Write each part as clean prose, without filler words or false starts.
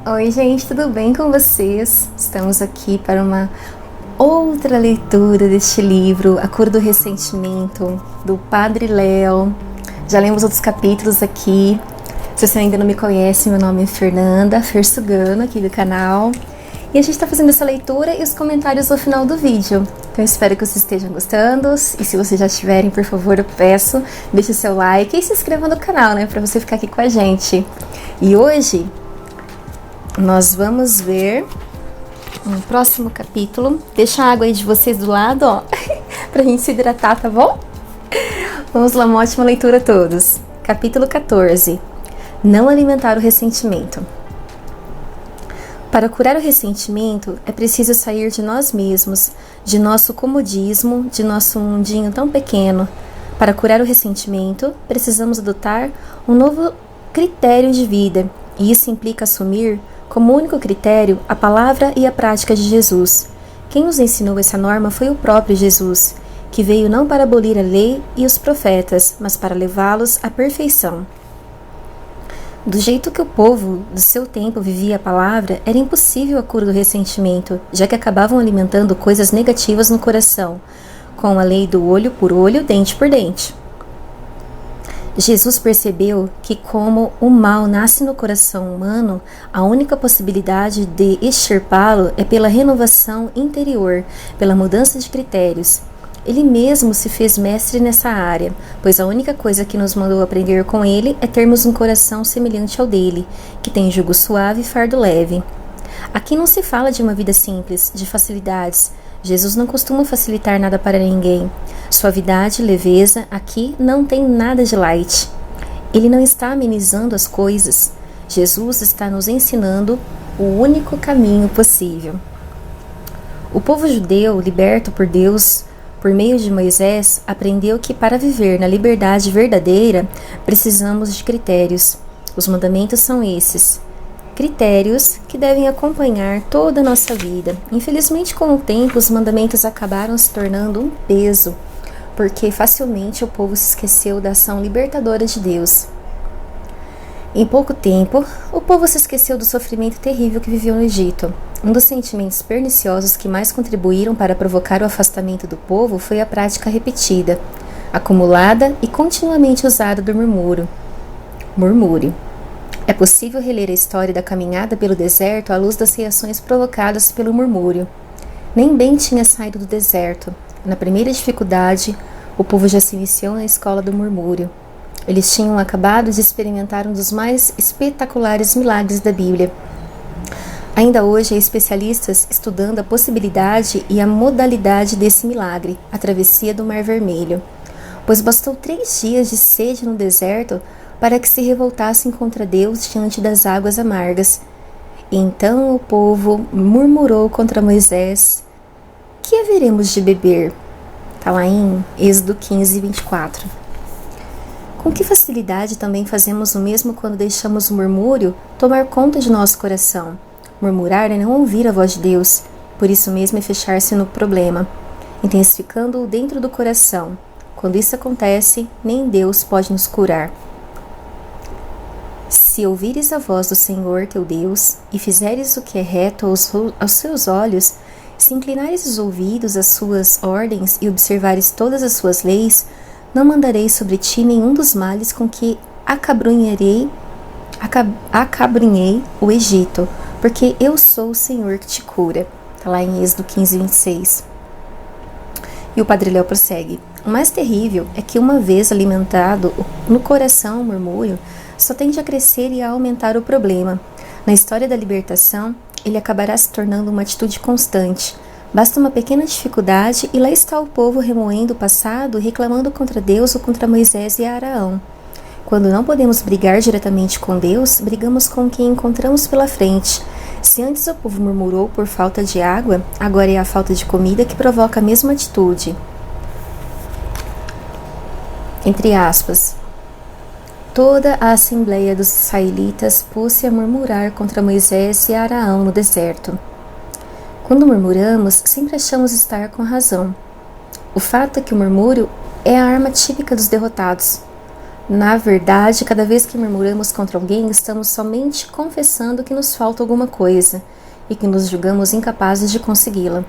Oi, gente, tudo bem com vocês? Estamos aqui para uma outra leitura deste livro, A Cura do Ressentimento, do Padre Léo. Já lemos outros capítulos aqui. Se você ainda não me conhece, meu nome é Fernanda Fersugano, aqui do canal. E a gente está fazendo essa leitura e os comentários no final do vídeo. Então eu espero que vocês estejam gostando. E se vocês já estiverem, por favor, eu peço, deixe seu like e se inscreva no canal, né? Para você ficar aqui com a gente. E hoje nós vamos ver um próximo capítulo. Deixa a água aí de vocês do lado, ó, pra gente se hidratar, tá bom? Vamos lá, uma ótima leitura a todos. Capítulo 14. Não alimentar o ressentimento. Para curar o ressentimento, é preciso sair de nós mesmos, de nosso comodismo, de nosso mundinho tão pequeno. Para curar o ressentimento, precisamos adotar um novo critério de vida, e isso implica assumir como único critério a palavra e a prática de Jesus. Quem nos ensinou essa norma foi o próprio Jesus, que veio não para abolir a lei e os profetas, mas para levá-los à perfeição. Do jeito que o povo do seu tempo vivia a palavra, era impossível a cura do ressentimento, já que acabavam alimentando coisas negativas no coração, com a lei do olho por olho, dente por dente. Jesus percebeu que, como o mal nasce no coração humano, a única possibilidade de extirpá-lo é pela renovação interior, pela mudança de critérios. Ele mesmo se fez mestre nessa área, pois a única coisa que nos mandou aprender com ele é termos um coração semelhante ao dele, que tem jugo suave e fardo leve. Aqui não se fala de uma vida simples, de facilidades. Jesus não costuma facilitar nada para ninguém. Suavidade e leveza aqui não tem nada de light. Ele não está amenizando as coisas. Jesus está nos ensinando o único caminho possível. O povo judeu, liberto por Deus, por meio de Moisés, aprendeu que para viver na liberdade verdadeira, precisamos de critérios. Os mandamentos são esses. Critérios que devem acompanhar toda a nossa vida. Infelizmente, com o tempo, os mandamentos acabaram se tornando um peso, porque facilmente o povo se esqueceu da ação libertadora de Deus. Em pouco tempo, o povo se esqueceu do sofrimento terrível que viveu no Egito. Um dos sentimentos perniciosos que mais contribuíram para provocar o afastamento do povo foi a prática repetida, acumulada e continuamente usada do murmúrio. É possível reler a história da caminhada pelo deserto à luz das reações provocadas pelo murmúrio. Nem bem tinha saído do deserto. Na primeira dificuldade, o povo já se iniciou na escola do murmúrio. Eles tinham acabado de experimentar um dos mais espetaculares milagres da Bíblia. Ainda hoje há especialistas estudando a possibilidade e a modalidade desse milagre, a travessia do Mar Vermelho, pois bastou 3 dias de sede no deserto para que se revoltassem contra Deus diante das águas amargas. E então o povo murmurou contra Moisés: "Que haveremos de beber?" Está lá em Êxodo 15, 24. Com que facilidade também fazemos o mesmo quando deixamos o murmúrio tomar conta de nosso coração. Murmurar é não ouvir a voz de Deus, por isso mesmo é fechar-se no problema, intensificando-o dentro do coração. Quando isso acontece, nem Deus pode nos curar. Se ouvires a voz do Senhor teu Deus, e fizeres o que é reto aos seus olhos, se inclinares os ouvidos às suas ordens e observares todas as suas leis, não mandarei sobre ti nenhum dos males com que acabrunhei o Egito, porque eu sou o Senhor que te cura. Está lá em Êxodo 15, 26. E o Padre Léo prossegue: o mais terrível é que, uma vez alimentado no coração o murmúrio, só tende a crescer e a aumentar o problema. Na história da libertação, ele acabará se tornando uma atitude constante. Basta uma pequena dificuldade e lá está o povo remoendo o passado, reclamando contra Deus ou contra Moisés e Araão. Quando não podemos brigar diretamente com Deus, brigamos com quem encontramos pela frente. Se antes o povo murmurou por falta de água, agora é a falta de comida que provoca a mesma atitude. Entre aspas. Toda a assembleia dos israelitas pôs-se a murmurar contra Moisés e Araão no deserto. Quando murmuramos, sempre achamos estar com razão. O fato é que o murmúrio é a arma típica dos derrotados. Na verdade, cada vez que murmuramos contra alguém, estamos somente confessando que nos falta alguma coisa e que nos julgamos incapazes de consegui-la.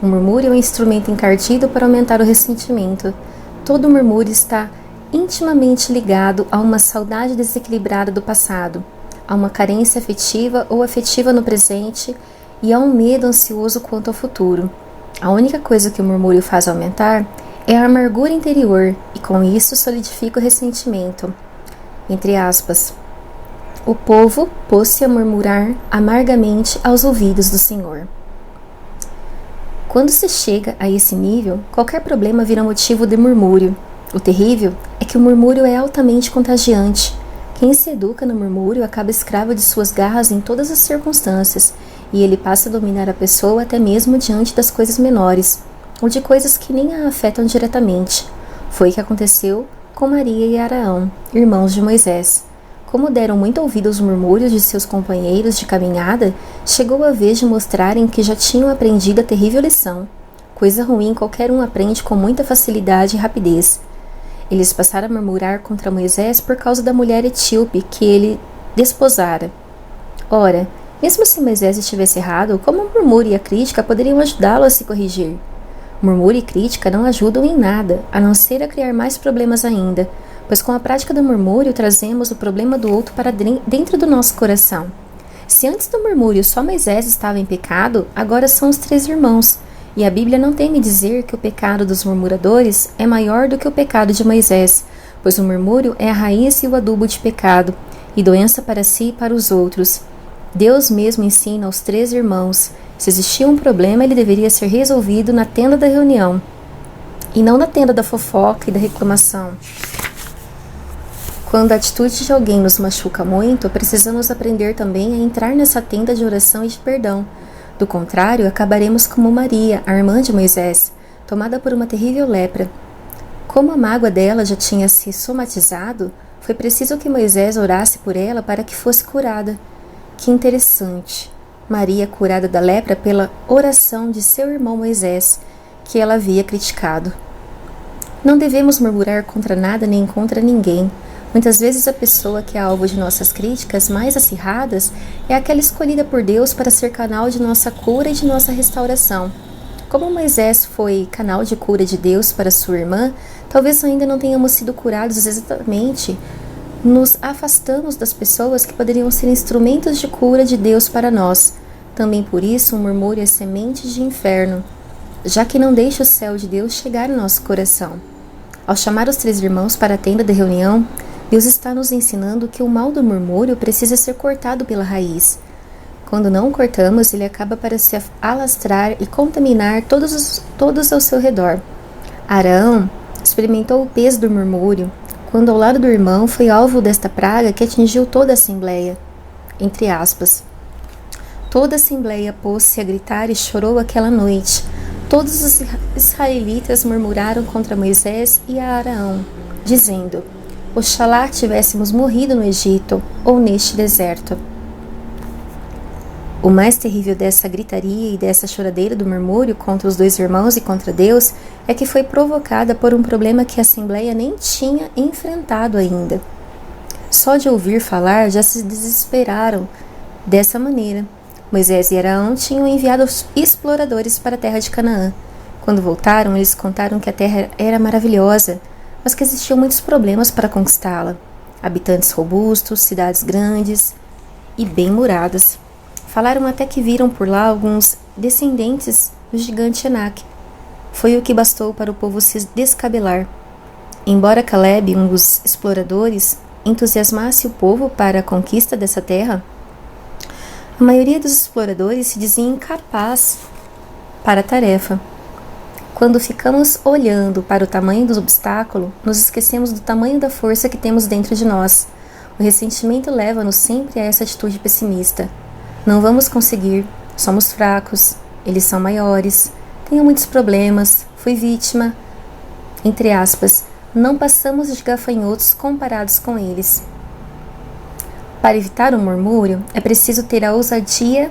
O murmúrio é um instrumento encardido para aumentar o ressentimento. Todo murmúrio está intimamente ligado a uma saudade desequilibrada do passado, a uma carência afetiva ou afetiva no presente e a um medo ansioso quanto ao futuro. A única coisa que o murmúrio faz aumentar é a amargura interior e com isso solidifica o ressentimento. Entre aspas, o povo pôs-se a murmurar amargamente aos ouvidos do Senhor. Quando se chega a esse nível, qualquer problema vira motivo de murmúrio. O terrível é que o murmúrio é altamente contagiante. Quem se educa no murmúrio acaba escravo de suas garras em todas as circunstâncias, e ele passa a dominar a pessoa até mesmo diante das coisas menores, ou de coisas que nem a afetam diretamente. Foi o que aconteceu com Maria e Araão, irmãos de Moisés. Como deram muito ouvido aos murmúrios de seus companheiros de caminhada, chegou a vez de mostrarem que já tinham aprendido a terrível lição. Coisa ruim qualquer um aprende com muita facilidade e rapidez. Eles passaram a murmurar contra Moisés por causa da mulher etíope que ele desposara. Ora, mesmo se Moisés estivesse errado, como o murmúrio e a crítica poderiam ajudá-lo a se corrigir? Murmúrio e crítica não ajudam em nada, a não ser a criar mais problemas ainda, pois com a prática do murmúrio trazemos o problema do outro para dentro do nosso coração. Se antes do murmúrio só Moisés estava em pecado, agora são os 3 irmãos, e a Bíblia não teme dizer que o pecado dos murmuradores é maior do que o pecado de Moisés, pois o murmúrio é a raiz e o adubo de pecado, e doença para si e para os outros. Deus mesmo ensina aos 3 irmãos, se existia um problema, ele deveria ser resolvido na tenda da reunião, e não na tenda da fofoca e da reclamação. Quando a atitude de alguém nos machuca muito, precisamos aprender também a entrar nessa tenda de oração e de perdão. Do contrário, acabaremos como Maria, a irmã de Moisés, tomada por uma terrível lepra. Como a mágoa dela já tinha se somatizado, foi preciso que Moisés orasse por ela para que fosse curada. Que interessante! Maria curada da lepra pela oração de seu irmão Moisés, que ela havia criticado. Não devemos murmurar contra nada nem contra ninguém. Muitas vezes a pessoa que é alvo de nossas críticas mais acirradas é aquela escolhida por Deus para ser canal de nossa cura e de nossa restauração. Como Moisés foi canal de cura de Deus para sua irmã, talvez ainda não tenhamos sido curados exatamente. Nos afastamos das pessoas que poderiam ser instrumentos de cura de Deus para nós. Também por isso, o murmúrio é semente de inferno, já que não deixa o céu de Deus chegar no nosso coração. Ao chamar os 3 irmãos para a tenda de reunião, Deus está nos ensinando que o mal do murmúrio precisa ser cortado pela raiz. Quando não o cortamos, ele acaba para se alastrar e contaminar todos ao seu redor. Araão experimentou o peso do murmúrio, quando ao lado do irmão foi alvo desta praga que atingiu toda a assembleia. Entre aspas. Toda a assembleia pôs-se a gritar e chorou aquela noite. Todos os israelitas murmuraram contra Moisés e a Araão, dizendo: Oxalá tivéssemos morrido no Egito ou neste deserto. O mais terrível dessa gritaria e dessa choradeira do murmúrio contra os 2 irmãos e contra Deus é que foi provocada por um problema que a Assembleia nem tinha enfrentado ainda. Só de ouvir falar já se desesperaram dessa maneira. Moisés e Araão tinham enviado exploradores para a terra de Canaã. Quando voltaram, eles contaram que a terra era maravilhosa, mas que existiam muitos problemas para conquistá-la. Habitantes robustos, cidades grandes e bem muradas. Falaram até que viram por lá alguns descendentes do gigante Enaque. Foi o que bastou para o povo se descabelar. Embora Caleb, um dos exploradores, entusiasmasse o povo para a conquista dessa terra, a maioria dos exploradores se dizia incapaz para a tarefa. Quando ficamos olhando para o tamanho do obstáculo, nos esquecemos do tamanho da força que temos dentro de nós. O ressentimento leva-nos sempre a essa atitude pessimista. Não vamos conseguir, somos fracos, eles são maiores, tenho muitos problemas, fui vítima. Entre aspas, não passamos de gafanhotos comparados com eles. Para evitar o murmúrio, é preciso ter a ousadia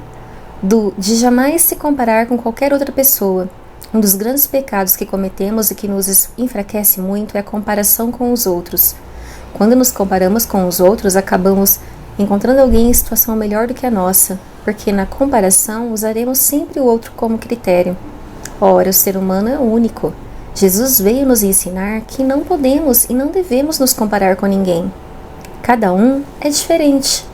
de jamais se comparar com qualquer outra pessoa. Um dos grandes pecados que cometemos e que nos enfraquece muito é a comparação com os outros. Quando nos comparamos com os outros, acabamos encontrando alguém em situação melhor do que a nossa, porque na comparação usaremos sempre o outro como critério. Ora, o ser humano é único. Jesus veio nos ensinar que não podemos e não devemos nos comparar com ninguém. Cada um é diferente.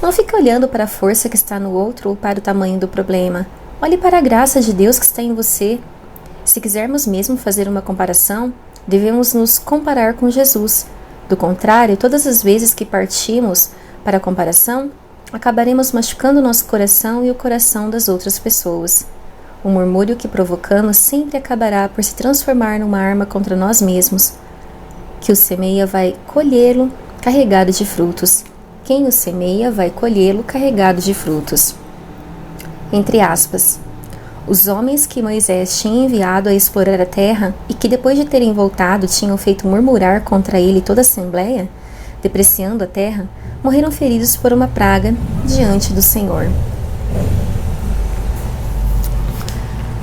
Não fique olhando para a força que está no outro ou para o tamanho do problema. Olhe para a graça de Deus que está em você. Se quisermos mesmo fazer uma comparação, devemos nos comparar com Jesus. Do contrário, todas as vezes que partimos para a comparação, acabaremos machucando nosso coração e o coração das outras pessoas. O murmúrio que provocamos sempre acabará por se transformar numa arma contra nós mesmos. Que o semeia vai colhê-lo carregado de frutos. Quem o semeia vai colhê-lo carregado de frutos. Entre aspas. Os homens que Moisés tinha enviado a explorar a terra e que depois de terem voltado tinham feito murmurar contra ele toda a assembleia, depreciando a terra, morreram feridos por uma praga diante do Senhor.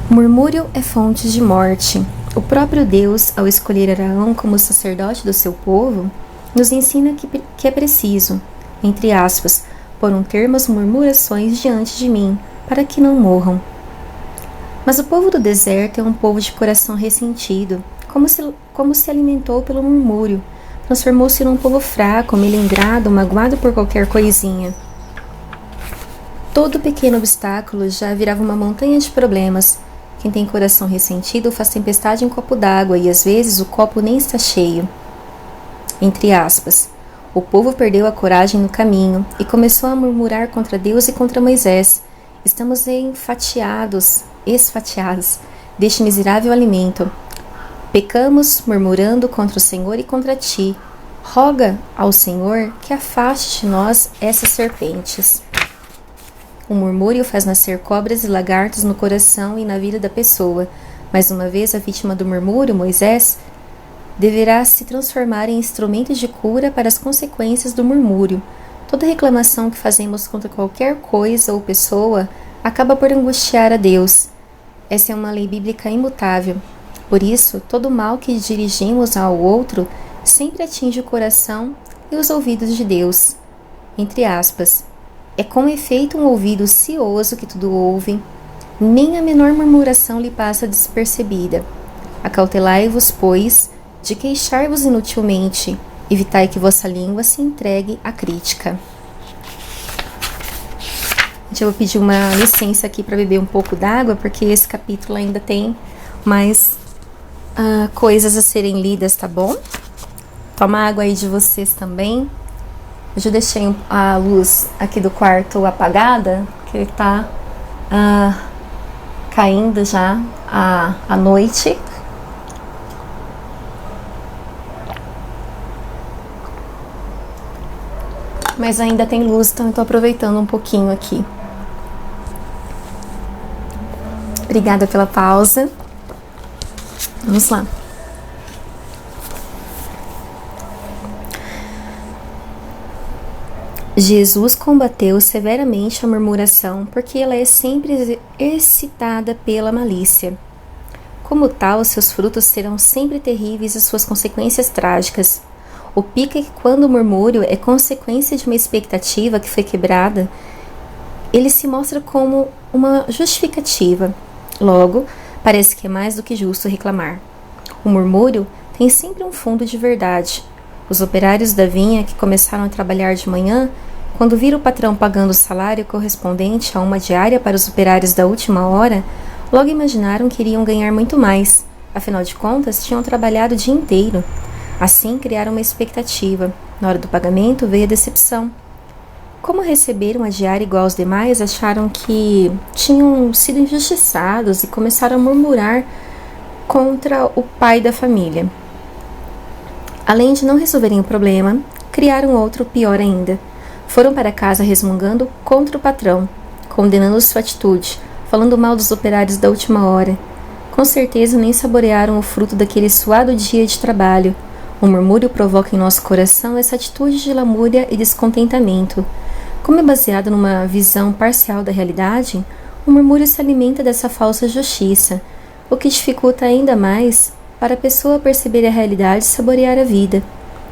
Murmúrio é fonte de morte. O próprio Deus, ao escolher Arão como sacerdote do seu povo, nos ensina que é preciso, entre aspas, pôr um termo às murmurações diante de mim, para que não morram. Mas o povo do deserto é um povo de coração ressentido, como se alimentou pelo murmúrio, transformou-se num povo fraco, melindrado, magoado por qualquer coisinha. Todo pequeno obstáculo já virava uma montanha de problemas. Quem tem coração ressentido faz tempestade em copo d'água e às vezes o copo nem está cheio. Entre aspas. O povo perdeu a coragem no caminho e começou a murmurar contra Deus e contra Moisés. Estamos esfatiados deste miserável alimento. Pecamos murmurando contra o Senhor e contra ti. Roga ao Senhor que afaste de nós essas serpentes. O murmúrio faz nascer cobras e lagartos no coração e na vida da pessoa. Mais uma vez, a vítima do murmúrio, Moisés, deverá se transformar em instrumento de cura para as consequências do murmúrio. Toda reclamação que fazemos contra qualquer coisa ou pessoa acaba por angustiar a Deus. Essa é uma lei bíblica imutável. Por isso, todo mal que dirigimos ao outro sempre atinge o coração e os ouvidos de Deus. Entre aspas. É com efeito um ouvido cioso que tudo ouve, nem a menor murmuração lhe passa despercebida. Acautelai-vos, pois, de queixar-vos inutilmente, evitai que vossa língua se entregue à crítica. Eu vou pedir uma licença aqui para beber um pouco d'água, porque esse capítulo ainda tem mais coisas a serem lidas, tá bom? Toma água aí de vocês também. Hoje eu deixei a luz aqui do quarto apagada, que tá caindo já a noite. Mas ainda tem luz, então eu tô aproveitando um pouquinho aqui. Obrigada pela pausa. Vamos lá. Jesus combateu severamente a murmuração, porque ela é sempre excitada pela malícia. Como tal, seus frutos serão sempre terríveis e suas consequências trágicas. O pico é que quando o murmúrio é consequência de uma expectativa que foi quebrada, ele se mostra como uma justificativa. Logo, parece que é mais do que justo reclamar. O murmúrio tem sempre um fundo de verdade. Os operários da vinha que começaram a trabalhar de manhã, quando viram o patrão pagando o salário correspondente a uma diária para os operários da última hora, logo imaginaram que iriam ganhar muito mais. Afinal de contas, tinham trabalhado o dia inteiro. Assim, criaram uma expectativa. Na hora do pagamento, veio a decepção. Como receberam a diária igual aos demais, acharam que tinham sido injustiçados e começaram a murmurar contra o pai da família. Além de não resolverem o problema, criaram outro pior ainda. Foram para casa resmungando contra o patrão, condenando sua atitude, falando mal dos operários da última hora. Com certeza nem saborearam o fruto daquele suado dia de trabalho. O murmúrio provoca em nosso coração essa atitude de lamúria e descontentamento. Como é baseado numa visão parcial da realidade, o murmúrio se alimenta dessa falsa justiça, o que dificulta ainda mais para a pessoa perceber a realidade e saborear a vida.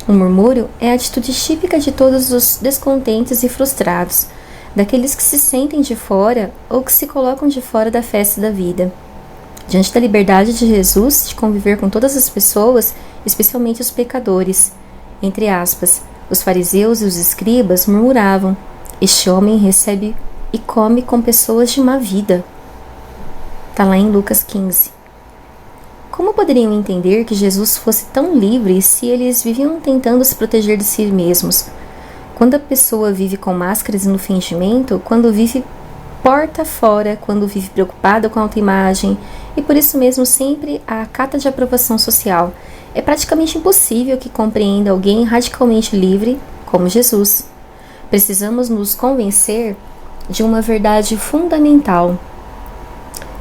O murmúrio é a atitude típica de todos os descontentes e frustrados, daqueles que se sentem de fora ou que se colocam de fora da festa da vida. Diante da liberdade de Jesus de conviver com todas as pessoas, especialmente os pecadores, entre aspas, os fariseus e os escribas murmuravam: este homem recebe e come com pessoas de má vida. Está lá em Lucas 15. Como poderiam entender que Jesus fosse tão livre se eles viviam tentando se proteger de si mesmos? Quando a pessoa vive com máscaras e no fingimento, quando vive porta fora, quando vive preocupada com a autoimagem e por isso mesmo sempre a cata de aprovação social, é praticamente impossível que compreenda alguém radicalmente livre como Jesus. Precisamos nos convencer de uma verdade fundamental.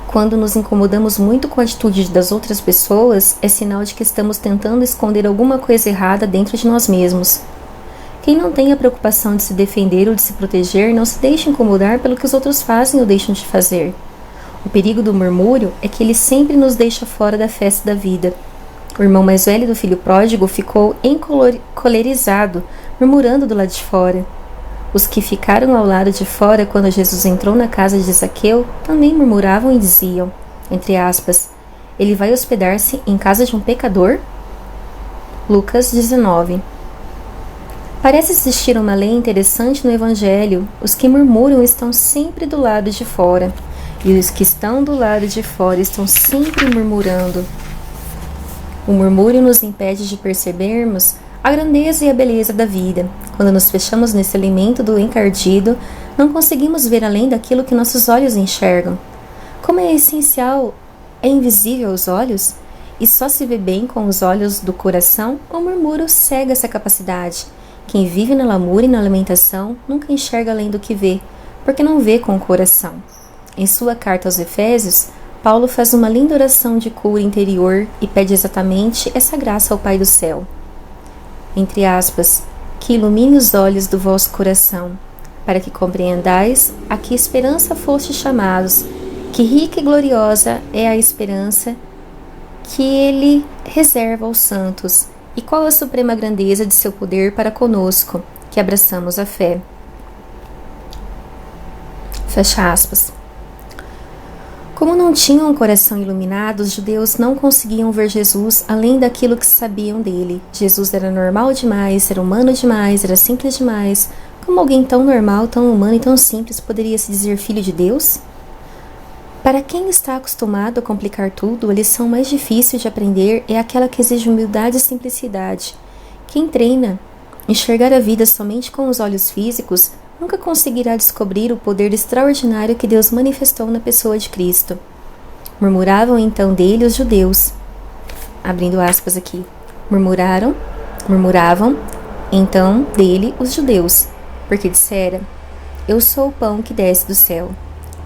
Quando nos incomodamos muito com a atitude das outras pessoas, é sinal de que estamos tentando esconder alguma coisa errada dentro de nós mesmos. Quem não tem a preocupação de se defender ou de se proteger, não se deixa incomodar pelo que os outros fazem ou deixam de fazer. O perigo do murmúrio é que ele sempre nos deixa fora da festa da vida. O irmão mais velho do filho pródigo ficou encolerizado, murmurando do lado de fora. Os que ficaram ao lado de fora quando Jesus entrou na casa de Zaqueu também murmuravam e diziam, entre aspas, ele vai hospedar-se em casa de um pecador? Lucas 19. Parece existir uma lei interessante no Evangelho. Os que murmuram estão sempre do lado de fora, e os que estão do lado de fora estão sempre murmurando. O murmúrio nos impede de percebermos a grandeza e a beleza da vida. Quando nos fechamos nesse alimento do encardido, não conseguimos ver além daquilo que nossos olhos enxergam. Como é essencial, é invisível aos olhos, e só se vê bem com os olhos do coração, o murmúrio cega essa capacidade. Quem vive na lamúria e na lamentação nunca enxerga além do que vê, porque não vê com o coração. Em sua carta aos Efésios, Paulo faz uma linda oração de cura interior e pede exatamente essa graça ao Pai do céu. Entre aspas, que ilumine os olhos do vosso coração, para que compreendais a que esperança fostes chamados, que rica e gloriosa é a esperança que ele reserva aos santos, e qual a suprema grandeza de seu poder para conosco, que abraçamos a fé. Fecha aspas. Como não tinham um coração iluminado, os judeus não conseguiam ver Jesus além daquilo que sabiam dele. Jesus era normal demais, era humano demais, era simples demais. Como alguém tão normal, tão humano e tão simples poderia se dizer filho de Deus? Para quem está acostumado a complicar tudo, a lição mais difícil de aprender é aquela que exige humildade e simplicidade. Quem treina enxergar a vida somente com os olhos físicos nunca conseguirá descobrir o poder extraordinário que Deus manifestou na pessoa de Cristo. Murmuravam então dele os judeus. Abrindo aspas aqui. Murmuravam então dele os judeus, porque dissera, eu sou o pão que desce do céu.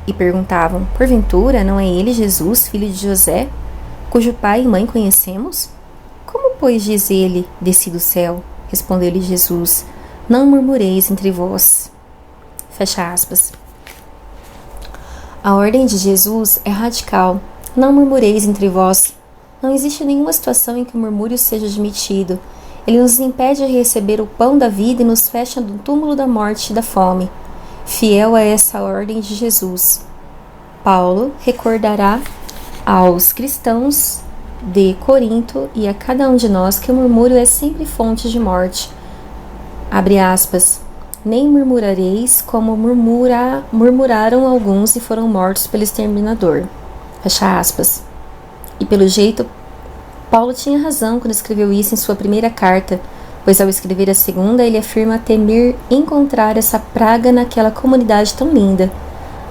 E perguntavam, porventura não é ele Jesus, filho de José, cujo pai e mãe conhecemos? Como, pois, diz ele, desci do céu? Respondeu-lhe Jesus, não murmureis entre vós. Fecha aspas. A ordem de Jesus é radical. Não murmureis entre vós. Não existe nenhuma situação em que o murmúrio seja admitido. Ele nos impede de receber o pão da vida e nos fecha no túmulo da morte e da fome. Fiel a essa ordem de Jesus, Paulo recordará aos cristãos de Corinto e a cada um de nós que o murmúrio é sempre fonte de morte. Abre aspas. Nem murmurareis como murmuraram alguns e foram mortos pelo exterminador. Fecha aspas. E pelo jeito, Paulo tinha razão quando escreveu isso em sua primeira carta, pois ao escrever a segunda, ele afirma temer encontrar essa praga naquela comunidade tão linda.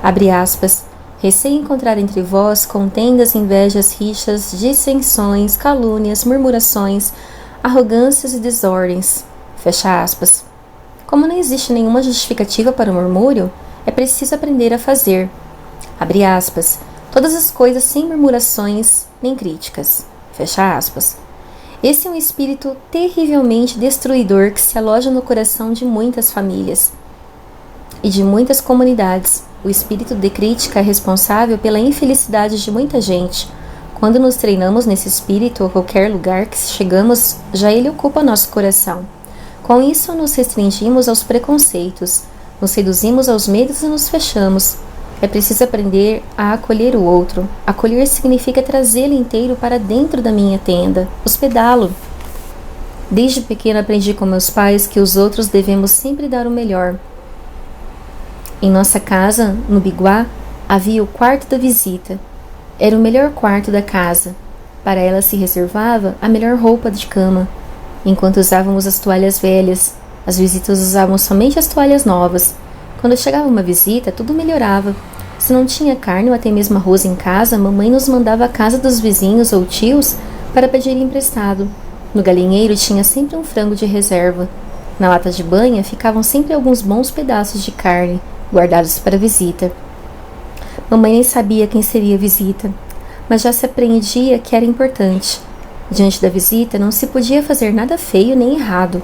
Abre aspas. Receio encontrar entre vós contendas, invejas, rixas, dissensões, calúnias, murmurações, arrogâncias e desordens. Fecha aspas. Como não existe nenhuma justificativa para o murmúrio, é preciso aprender a fazer, abre aspas, todas as coisas sem murmurações nem críticas, fecha aspas. Esse é um espírito terrivelmente destruidor que se aloja no coração de muitas famílias e de muitas comunidades. O espírito de crítica é responsável pela infelicidade de muita gente. Quando nos treinamos nesse espírito, a qualquer lugar que chegamos, já ele ocupa nosso coração. Com isso, nos restringimos aos preconceitos, nos reduzimos aos medos e nos fechamos. É preciso aprender a acolher o outro. Acolher significa trazê-lo inteiro para dentro da minha tenda, hospedá-lo. Desde pequeno aprendi com meus pais que os outros devemos sempre dar o melhor. Em nossa casa, no Biguá, havia o quarto da visita. Era o melhor quarto da casa. Para ela se reservava a melhor roupa de cama. Enquanto usávamos as toalhas velhas, as visitas usavam somente as toalhas novas. Quando chegava uma visita, tudo melhorava. Se não tinha carne ou até mesmo arroz em casa, a mamãe nos mandava à casa dos vizinhos ou tios para pedir emprestado. No galinheiro tinha sempre um frango de reserva. Na lata de banha ficavam sempre alguns bons pedaços de carne, guardados para a visita. Mamãe nem sabia quem seria a visita, mas já se apreendia que era importante. Diante da visita não se podia fazer nada feio nem errado.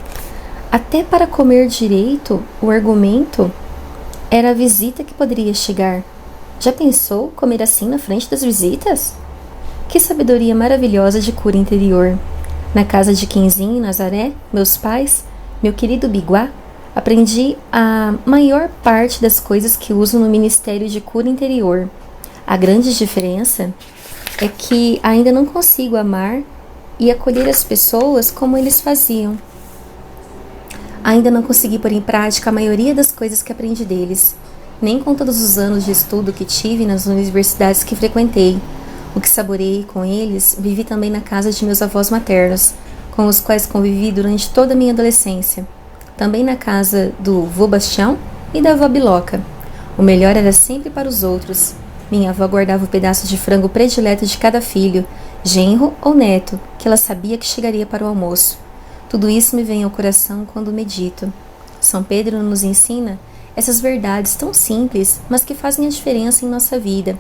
Até para comer direito, o argumento era a visita que poderia chegar. Já pensou comer assim na frente das visitas? Que sabedoria maravilhosa de cura interior! Na casa de Quinzinho, em Nazaré, meus pais, meu querido Biguá, aprendi a maior parte das coisas que uso no Ministério de Cura Interior. A grande diferença é que ainda não consigo amar e acolher as pessoas como eles faziam. Ainda não consegui pôr em prática a maioria das coisas que aprendi deles, nem com todos os anos de estudo que tive nas universidades que frequentei. O que saboreei com eles, vivi também na casa de meus avós maternos, com os quais convivi durante toda a minha adolescência. Também na casa do vô Bastião e da avó Biloca. O melhor era sempre para os outros. Minha avó guardava o pedaço de frango predileto de cada filho, genro ou neto, que ela sabia que chegaria para o almoço. Tudo isso me vem ao coração quando medito. São Pedro nos ensina essas verdades tão simples, mas que fazem a diferença em nossa vida.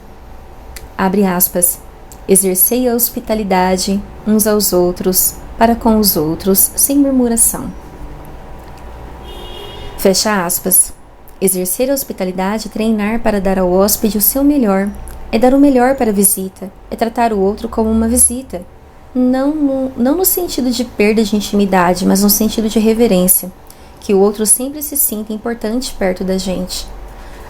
Abre aspas. Exercei a hospitalidade uns aos outros, para com os outros, sem murmuração. Fecha aspas. Exercer a hospitalidade é treinar para dar ao hóspede o seu melhor. É dar o melhor para a visita. É tratar o outro como uma visita. Não no sentido de perda de intimidade, mas no sentido de reverência. Que o outro sempre se sinta importante perto da gente.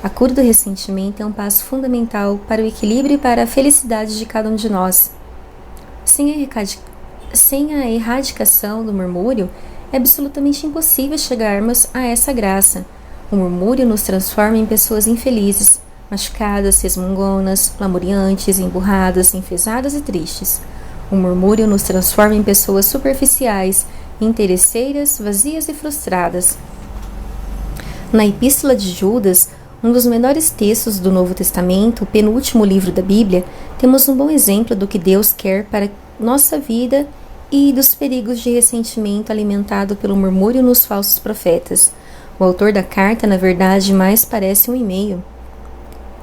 A cura do ressentimento é um passo fundamental para o equilíbrio e para a felicidade de cada um de nós. Sem a erradicação do murmúrio, é absolutamente impossível chegarmos a essa graça. O murmúrio nos transforma em pessoas infelizes, machucadas, resmungonas, lamuriantes, emburradas, enfesadas e tristes. O murmúrio nos transforma em pessoas superficiais, interesseiras, vazias e frustradas. Na Epístola de Judas, um dos menores textos do Novo Testamento, o penúltimo livro da Bíblia, temos um bom exemplo do que Deus quer para nossa vida e dos perigos de ressentimento alimentado pelo murmúrio nos falsos profetas. O autor da carta, na verdade, mais parece um e-mail.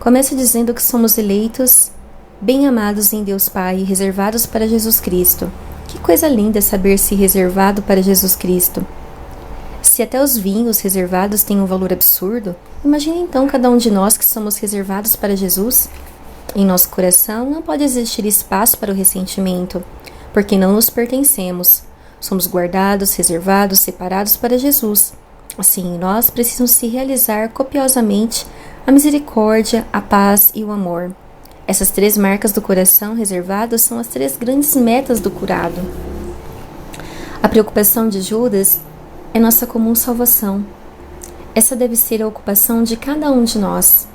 Começa dizendo que somos eleitos, bem-amados em Deus Pai e reservados para Jesus Cristo. Que coisa linda saber-se reservado para Jesus Cristo. Se até os vinhos reservados têm um valor absurdo, imagine então cada um de nós que somos reservados para Jesus. Em nosso coração não pode existir espaço para o ressentimento, porque não nos pertencemos. Somos guardados, reservados, separados para Jesus. Assim, em nós precisam se realizar copiosamente a misericórdia, a paz e o amor. Essas três marcas do coração reservado são as três grandes metas do curado. A preocupação de Judas é nossa comum salvação. Essa deve ser a ocupação de cada um de nós.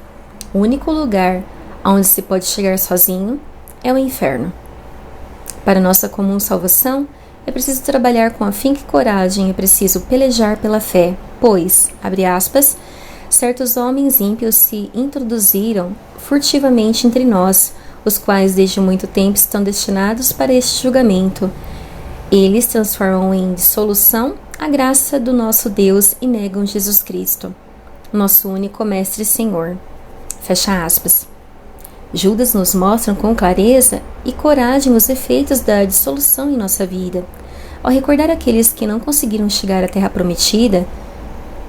O único lugar onde se pode chegar sozinho é o inferno. Para nossa comum salvação, é preciso trabalhar com afinco e coragem, é preciso pelejar pela fé, pois, abre aspas, certos homens ímpios se introduziram furtivamente entre nós, os quais desde muito tempo estão destinados para este julgamento. Eles transformam em dissolução a graça do nosso Deus e negam Jesus Cristo, nosso único Mestre e Senhor. Fecha aspas. Judas nos mostra com clareza e coragem os efeitos da dissolução em nossa vida. Ao recordar aqueles que não conseguiram chegar à Terra Prometida,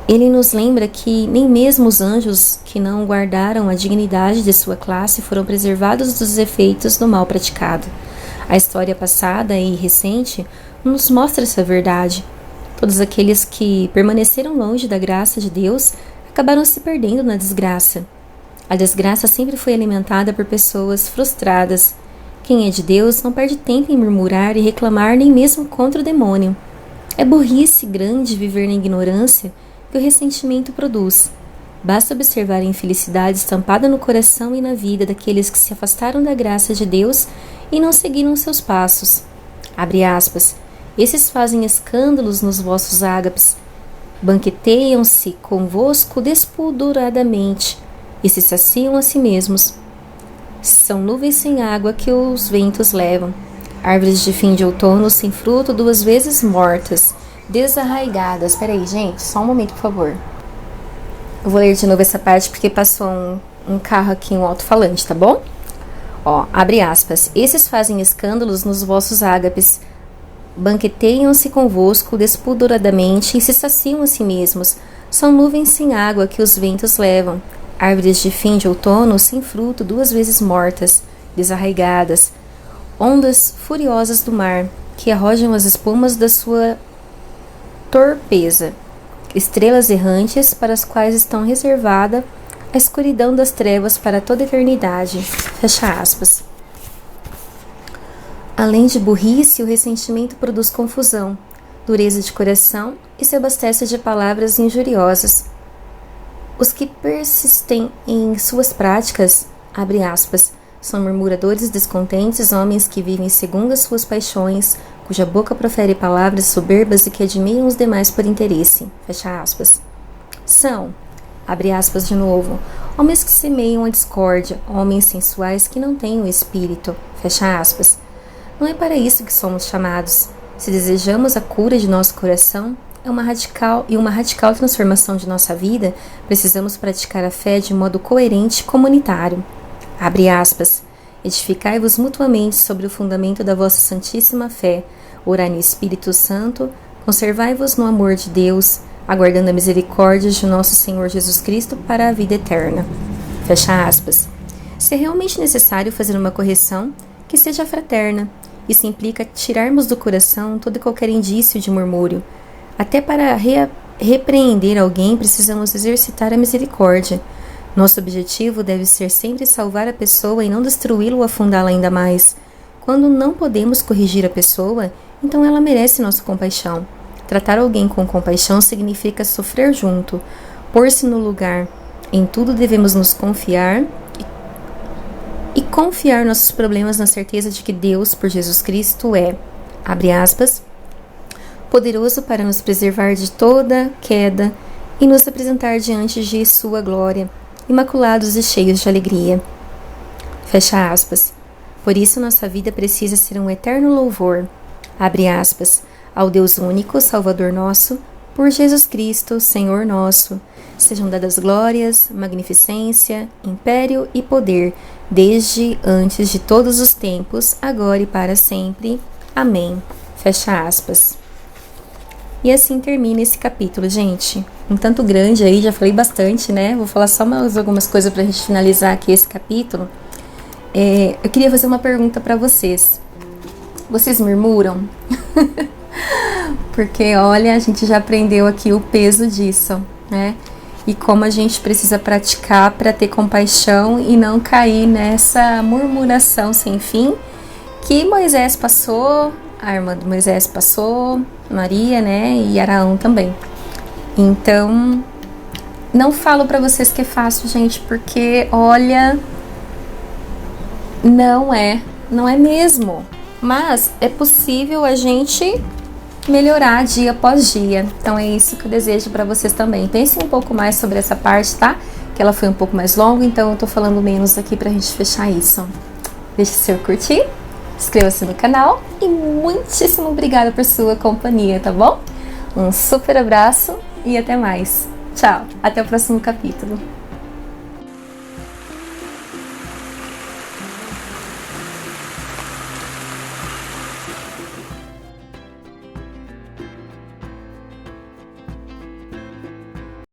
ele nos lembra que nem mesmo os anjos que não guardaram a dignidade de sua classe foram preservados dos efeitos do mal praticado. A história passada e recente nos mostra essa verdade. Todos aqueles que permaneceram longe da graça de Deus acabaram se perdendo na desgraça. A desgraça sempre foi alimentada por pessoas frustradas. Quem é de Deus não perde tempo em murmurar e reclamar nem mesmo contra o demônio. É burrice grande viver na ignorância que o ressentimento produz. Basta observar a infelicidade estampada no coração e na vida daqueles que se afastaram da graça de Deus e não seguiram seus passos. Abre aspas. Esses fazem escândalos nos vossos ágapes, banqueteiam-se convosco despudoradamente e se saciam a si mesmos. São nuvens sem água que os ventos levam, árvores de fim de outono sem fruto 2 vezes mortas, desarraigadas. Peraí, gente, só um momento, por favor. Eu vou ler de novo essa parte porque passou um carro aqui, um alto-falante, tá bom? Ó, abre aspas. Esses fazem escândalos nos vossos ágapes, banqueteiam-se convosco despudoradamente e se saciam a si mesmos. São nuvens sem água que os ventos levam, árvores de fim de outono sem fruto 2 vezes mortas, desarraigadas, ondas furiosas do mar que arrojam as espumas da sua torpeza, estrelas errantes para as quais estão reservada a escuridão das trevas para toda a eternidade. Fecha aspas. Além de burrice, o ressentimento produz confusão, dureza de coração e se abastece de palavras injuriosas. Os que persistem em suas práticas, abre aspas, são murmuradores descontentes, homens que vivem segundo as suas paixões, cuja boca profere palavras soberbas e que admiram os demais por interesse, fecha aspas. São, abre aspas de novo, homens que semeiam a discórdia, homens sensuais que não têm o espírito, fecha aspas. Não é para isso que somos chamados. Se desejamos a cura de nosso coração, uma radical transformação de nossa vida, precisamos praticar a fé de modo coerente e comunitário. Abre aspas. Edificai-vos mutuamente sobre o fundamento da vossa santíssima fé, orai no Espírito Santo, conservai-vos no amor de Deus, aguardando a misericórdia de nosso Senhor Jesus Cristo para a vida eterna. Fecha aspas. Se é realmente necessário fazer uma correção, que seja fraterna. Isso implica tirarmos do coração todo e qualquer indício de murmúrio. Até para repreender alguém, precisamos exercitar a misericórdia. Nosso objetivo deve ser sempre salvar a pessoa e não destruí-la ou afundá-la ainda mais. Quando não podemos corrigir a pessoa, então ela merece nossa compaixão. Tratar alguém com compaixão significa sofrer junto, pôr-se no lugar. Em tudo devemos nos confiar e confiar nossos problemas na certeza de que Deus, por Jesus Cristo, é, abre aspas, poderoso para nos preservar de toda queda e nos apresentar diante de sua glória, imaculados e cheios de alegria. Fecha aspas. Por isso nossa vida precisa ser um eterno louvor, abre aspas, ao Deus único, Salvador nosso, por Jesus Cristo, Senhor nosso. Sejam dadas glórias, magnificência, império e poder, desde antes de todos os tempos, agora e para sempre. Amém. Fecha aspas. E assim termina esse capítulo, gente. Um tanto grande aí, já falei bastante, né? Vou falar só mais algumas coisas pra gente finalizar aqui esse capítulo. Eu queria fazer uma pergunta pra vocês. Vocês murmuram? Porque, olha, a gente já aprendeu aqui o peso disso, né? E como a gente precisa praticar para ter compaixão e não cair nessa murmuração sem fim que Moisés passou, a irmã de Moisés passou, Maria, né? E Araão também. Então, não falo para vocês que é fácil, gente, porque, olha, não é mesmo. Mas é possível a gente melhorar dia após dia. Então é isso que eu desejo para vocês também. Pensem um pouco mais sobre essa parte, tá? Que ela foi um pouco mais longa, então eu tô falando menos aqui pra gente fechar isso. Deixe seu curtir, inscreva-se no canal e muitíssimo obrigada por sua companhia, tá bom? Um super abraço e até mais. Tchau, até o próximo capítulo.